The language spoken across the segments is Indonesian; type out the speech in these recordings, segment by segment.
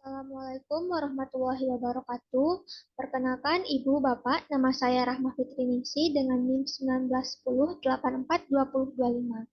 Assalamualaikum warahmatullahi wabarakatuh. Perkenalkan Ibu Bapak, nama saya Rahma Fitri Ningsi dengan NIM 1910842025.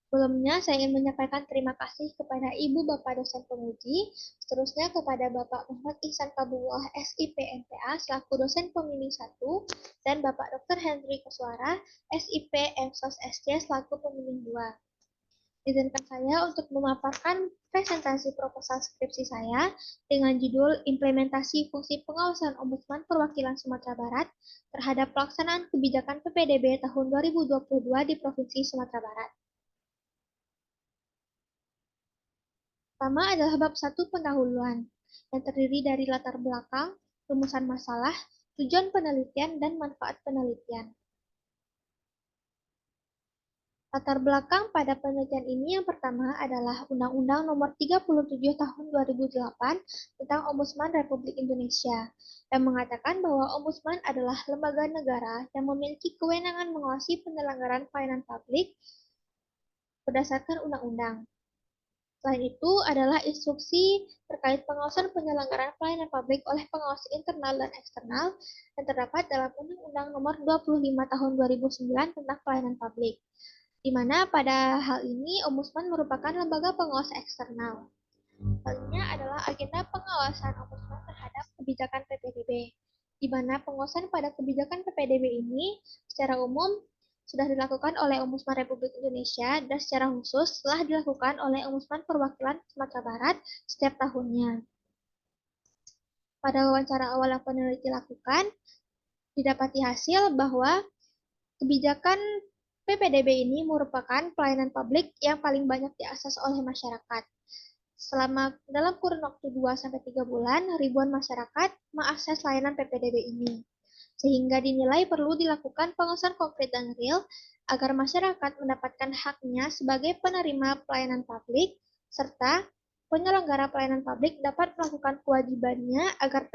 Sebelumnya saya ingin menyampaikan terima kasih kepada Ibu Bapak dosen penguji, seterusnya kepada Bapak Muhammad Ihsan Kabullah SIP MPA selaku dosen pembimbing 1 dan Bapak Dr. Henry Koswara SIP MSOS SC selaku pembimbing 2. Izinkan saya untuk memaparkan presentasi proposal skripsi saya dengan judul Implementasi Fungsi Pengawasan Ombudsman Perwakilan Sumatera Barat terhadap pelaksanaan kebijakan PPDB tahun 2022 di Provinsi Sumatera Barat. Pertama adalah bab 1 pendahuluan, yang terdiri dari latar belakang, rumusan masalah, tujuan penelitian, dan manfaat penelitian. Latar belakang pada penelitian ini yang pertama adalah Undang-Undang Nomor 37 Tahun 2008 tentang Ombudsman Republik Indonesia yang mengatakan bahwa Ombudsman adalah lembaga negara yang memiliki kewenangan mengawasi penyelenggaraan pelayanan publik berdasarkan undang-undang. Selain itu adalah instruksi terkait pengawasan penyelenggaraan pelayanan publik oleh pengawas internal dan eksternal yang terdapat dalam Undang-Undang Nomor 25 Tahun 2009 tentang pelayanan publik, di mana pada hal ini Ombudsman merupakan lembaga pengawas eksternal. Selanjutnya adalah agenda pengawasan Ombudsman terhadap kebijakan PPDB, di mana pengawasan pada kebijakan PPDB ini secara umum sudah dilakukan oleh Ombudsman Republik Indonesia dan secara khusus telah dilakukan oleh Ombudsman Perwakilan Sumatera Barat setiap tahunnya. Pada wawancara awal yang peneliti lakukan, didapati hasil bahwa kebijakan PPDB ini merupakan pelayanan publik yang paling banyak diakses oleh masyarakat. Dalam kurun waktu 2-3 bulan, ribuan masyarakat mengakses layanan PPDB ini, sehingga dinilai perlu dilakukan pengawasan konkret dan real agar masyarakat mendapatkan haknya sebagai penerima pelayanan publik, serta penyelenggara pelayanan publik dapat melakukan kewajibannya agar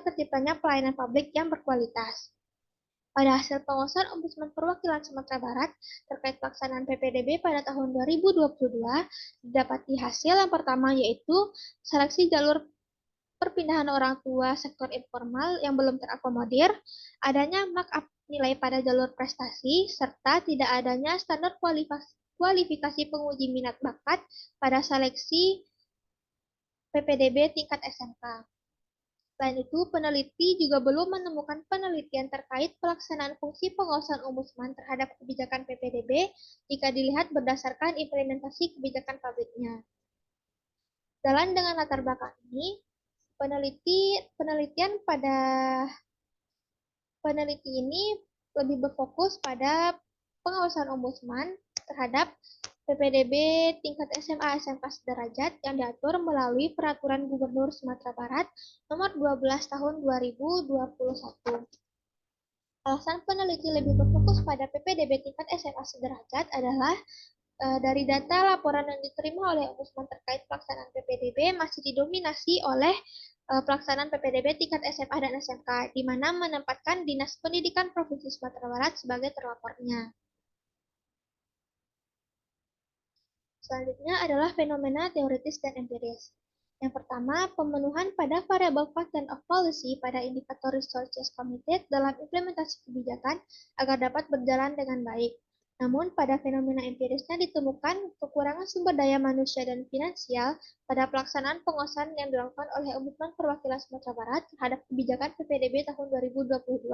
terciptanya pelayanan publik yang berkualitas. Pada hasil pengawasan Ombudsman Perwakilan Sumatera Barat terkait pelaksanaan PPDB pada tahun 2022, didapati hasil yang pertama yaitu seleksi jalur perpindahan orang tua sektor informal yang belum terakomodir, adanya markup nilai pada jalur prestasi, serta tidak adanya standar kualifikasi penguji minat bakat pada seleksi PPDB tingkat SMK. Selain itu, peneliti juga belum menemukan penelitian terkait pelaksanaan fungsi pengawasan Ombudsman terhadap kebijakan PPDB jika dilihat berdasarkan implementasi kebijakan publiknya. Jalan dengan latar belakang ini, penelitian pada peneliti ini lebih berfokus pada pengawasan Ombudsman terhadap PPDB tingkat SMA SMK sederajat yang diatur melalui Peraturan Gubernur Sumatera Barat Nomor 12 Tahun 2021. Alasan peneliti lebih berfokus pada PPDB tingkat SMA sederajat adalah dari data laporan yang diterima oleh Ombudsman terkait pelaksanaan PPDB masih didominasi oleh pelaksanaan PPDB tingkat SMA dan SMK, di mana menempatkan Dinas Pendidikan Provinsi Sumatera Barat sebagai terlapornya. Selanjutnya adalah fenomena teoritis dan empiris. Yang pertama, pemenuhan pada variabel content of policy pada indikator resources committed dalam implementasi kebijakan agar dapat berjalan dengan baik. Namun, pada fenomena empirisnya ditemukan kekurangan sumber daya manusia dan finansial pada pelaksanaan pengawasan yang dilakukan oleh Ombudsman Perwakilan Sumatera Barat terhadap kebijakan PPDB tahun 2022.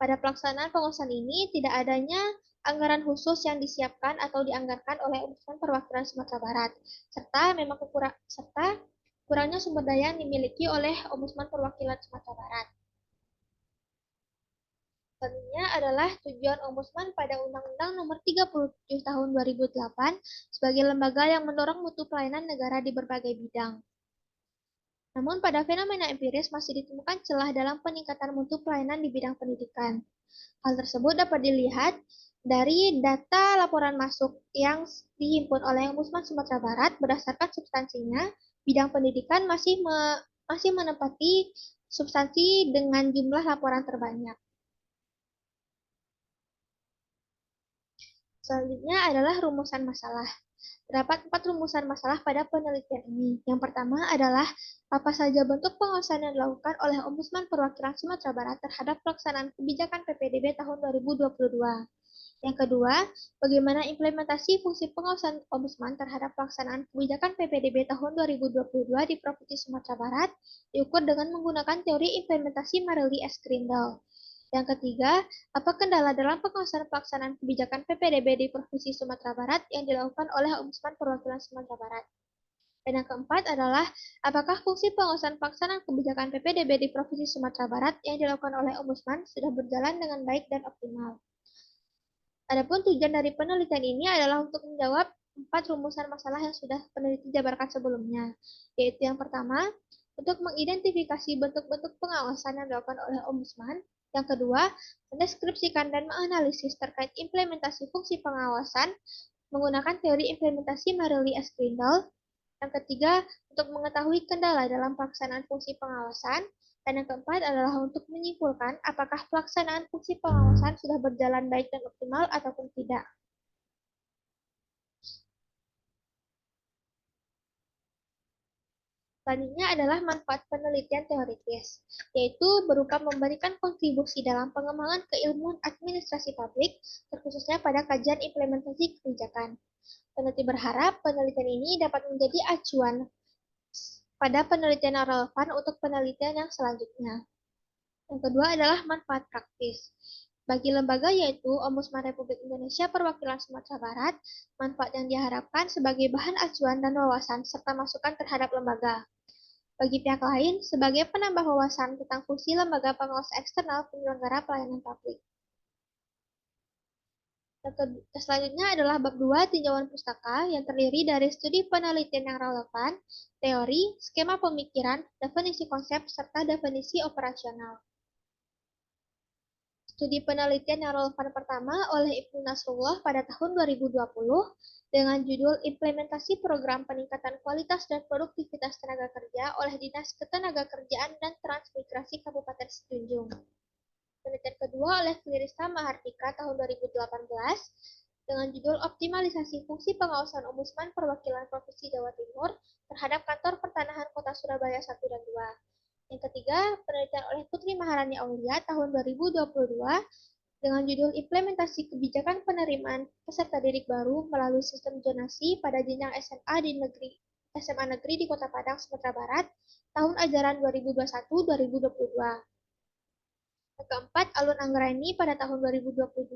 Pada pelaksanaan pengawasan ini, tidak adanya anggaran khusus yang disiapkan atau dianggarkan oleh Ombudsman Perwakilan Sumatera Barat, serta kurangnya sumber daya yang dimiliki oleh Ombudsman Perwakilan Sumatera Barat. Selanjutnya adalah tujuan Ombudsman pada Undang-Undang Nomor 37 Tahun 2008 sebagai lembaga yang mendorong mutu pelayanan negara di berbagai bidang. Namun pada fenomena empiris masih ditemukan celah dalam peningkatan mutu pelayanan di bidang pendidikan. Hal tersebut dapat dilihat dari data laporan masuk yang dihimpun oleh Ombudsman Sumatera Barat. Berdasarkan substansinya, bidang pendidikan masih menempati substansi dengan jumlah laporan terbanyak. Selanjutnya adalah rumusan masalah. Terdapat 4 rumusan masalah pada penelitian ini. Yang pertama adalah apa saja bentuk pengawasan yang dilakukan oleh Ombudsman Perwakilan Sumatera Barat terhadap pelaksanaan kebijakan PPDB tahun 2022. Yang kedua, bagaimana implementasi fungsi pengawasan Ombudsman terhadap pelaksanaan kebijakan PPDB tahun 2022 di Provinsi Sumatera Barat diukur dengan menggunakan teori implementasi Marelli S. Grindal. Yang ketiga, apa kendala dalam pengawasan pelaksanaan kebijakan PPDB di Provinsi Sumatera Barat yang dilakukan oleh Ombudsman Perwakilan Sumatera Barat? Dan yang keempat adalah, apakah fungsi pengawasan pelaksanaan kebijakan PPDB di Provinsi Sumatera Barat yang dilakukan oleh Ombudsman sudah berjalan dengan baik dan optimal? Adapun tujuan dari penelitian ini adalah untuk menjawab 4 rumusan masalah yang sudah peneliti jabarkan sebelumnya, yaitu yang pertama, untuk mengidentifikasi bentuk-bentuk pengawasan yang dilakukan oleh Ombudsman. Yang kedua, mendeskripsikan dan menganalisis terkait implementasi fungsi pengawasan menggunakan teori implementasi Marelli S. Grindal. Yang ketiga, untuk mengetahui kendala dalam pelaksanaan fungsi pengawasan. Dan yang keempat adalah untuk menyimpulkan apakah pelaksanaan fungsi pengawasan sudah berjalan baik dan optimal ataupun tidak. Selanjutnya adalah manfaat penelitian teoritis, yaitu berupa memberikan kontribusi dalam pengembangan keilmuan administrasi publik, terkhususnya pada kajian implementasi kebijakan. Peneliti berharap penelitian ini dapat menjadi acuan pada penelitian yang relevan untuk penelitian yang selanjutnya. Yang kedua adalah manfaat praktis. Bagi lembaga yaitu Ombudsman Republik Indonesia Perwakilan Sumatera Barat, manfaat yang diharapkan sebagai bahan acuan dan wawasan serta masukan terhadap lembaga. Bagi pihak lain, sebagai penambah wawasan tentang fungsi lembaga pengawas eksternal penyelenggara pelayanan publik. Selanjutnya adalah bab 2 tinjauan pustaka yang terdiri dari studi penelitian yang relevan, teori, skema pemikiran, definisi konsep, serta definisi operasional. Studi penelitian yang relevan pertama oleh Ibnu Nasrullah pada tahun 2020 dengan judul Implementasi Program Peningkatan Kualitas dan Produktivitas Tenaga Kerja oleh Dinas Ketenagakerjaan dan Transmigrasi Kabupaten Situjung. Penelitian kedua oleh Klirista Mahardika tahun 2018 dengan judul Optimalisasi Fungsi Pengawasan Ombudsman Perwakilan Provinsi Jawa Timur terhadap Kantor Pertanahan Kota Surabaya 1 dan 2. Yang ketiga, penelitian oleh Putri Maharani Aulia tahun 2022 dengan judul Implementasi Kebijakan Penerimaan Peserta Didik Baru melalui Sistem Zonasi pada Jenjang SMA Negeri di Kota Padang, Sumatera Barat, tahun ajaran 2021-2022. Yang keempat, Alun Anggraini pada tahun 2022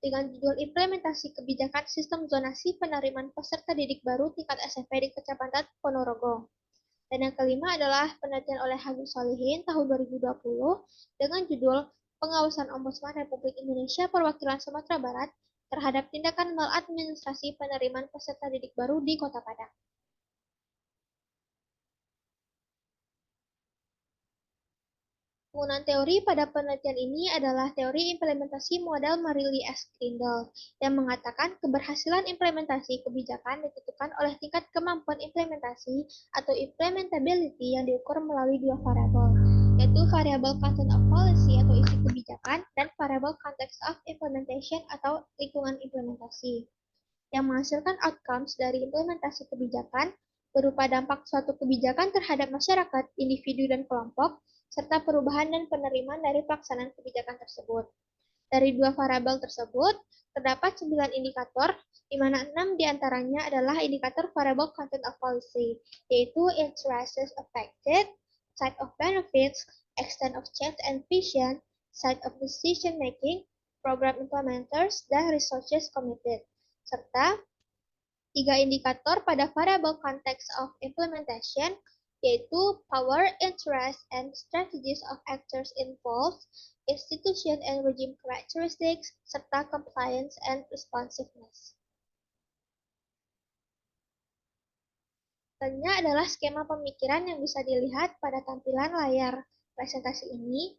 dengan judul Implementasi Kebijakan Sistem Zonasi Penerimaan Peserta Didik Baru tingkat SMP di Kecamatan Ponorogo. Dan yang kelima adalah penelitian oleh Habib Solihin tahun 2020 dengan judul Pengawasan Ombudsman Republik Indonesia Perwakilan Sumatera Barat terhadap tindakan maladministrasi penerimaan peserta didik baru di Kota Padang. Penggunaan teori pada penelitian ini adalah teori implementasi model Marelli S. Grindal yang mengatakan keberhasilan implementasi kebijakan ditentukan oleh tingkat kemampuan implementasi atau implementability yang diukur melalui dua variabel, yaitu variabel content of policy atau isi kebijakan dan variabel context of implementation atau lingkungan implementasi, yang menghasilkan outcomes dari implementasi kebijakan berupa dampak suatu kebijakan terhadap masyarakat, individu, dan kelompok, serta perubahan dan penerimaan dari pelaksanaan kebijakan tersebut. Dari dua variabel tersebut, terdapat 9 indikator, di mana 6 diantaranya adalah indikator variabel content of policy, yaitu interests affected, side of benefits, extent of change and vision, side of decision making, program implementers, dan resources committed, serta 3 indikator pada variabel context of implementation, yaitu power, interest, and strategies of actors involved, institution and regime characteristics, serta compliance and responsiveness. Selanjutnya adalah skema pemikiran yang bisa dilihat pada tampilan layar presentasi ini.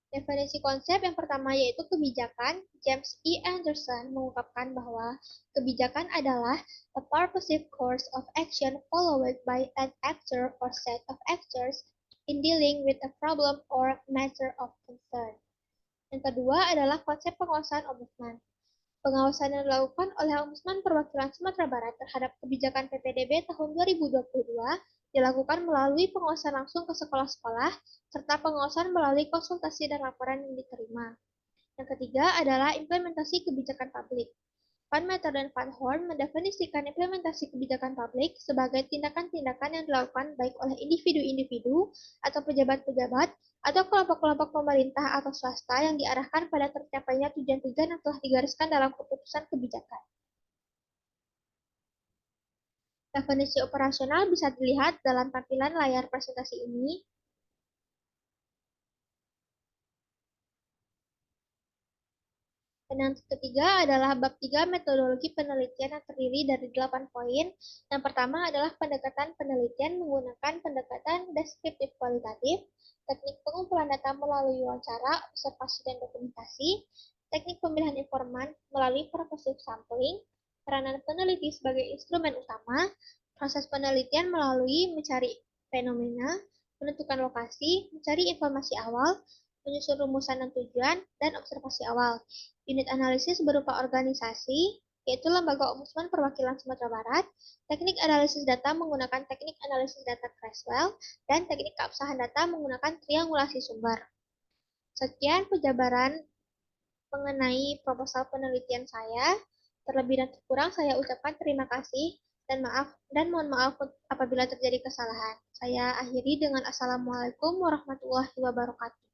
Definisi konsep yang pertama yaitu kebijakan. James E. Anderson mengungkapkan bahwa kebijakan adalah a purposive course of action followed by an actor or set of actors in dealing with a problem or matter of concern. Yang kedua adalah konsep penguasaan ombudsman. Pengawasan yang dilakukan oleh Ombudsman Perwakilan Sumatera Barat terhadap kebijakan PPDB tahun 2022 dilakukan melalui pengawasan langsung ke sekolah-sekolah, serta pengawasan melalui konsultasi dan laporan yang diterima. Yang ketiga adalah implementasi kebijakan publik. Van Meter dan Van Horn mendefinisikan implementasi kebijakan publik sebagai tindakan-tindakan yang dilakukan baik oleh individu-individu atau pejabat-pejabat atau kelompok-kelompok pemerintah atau swasta yang diarahkan pada tercapainya tujuan-tujuan yang telah digariskan dalam keputusan kebijakan. Definisi operasional bisa dilihat dalam tampilan layar presentasi ini. Dan yang ketiga adalah bab 3 metodologi penelitian yang terdiri dari 8 poin. Yang pertama adalah pendekatan penelitian menggunakan pendekatan deskriptif kualitatif, teknik pengumpulan data melalui wawancara, observasi, dan dokumentasi, teknik pemilihan informan melalui purposive sampling, peranan peneliti sebagai instrumen utama, proses penelitian melalui mencari fenomena, menentukan lokasi, mencari informasi awal, menyusun rumusan dan tujuan, dan observasi awal. Unit analisis berupa organisasi, yaitu Lembaga Ombudsman Perwakilan Sumatera Barat, teknik analisis data menggunakan teknik analisis data Creswell, dan teknik keabsahan data menggunakan triangulasi sumber. Sekian penjabaran mengenai proposal penelitian saya. Terlebih dan terkurang saya ucapkan terima kasih dan mohon maaf apabila terjadi kesalahan. Saya akhiri dengan Assalamualaikum warahmatullahi wabarakatuh.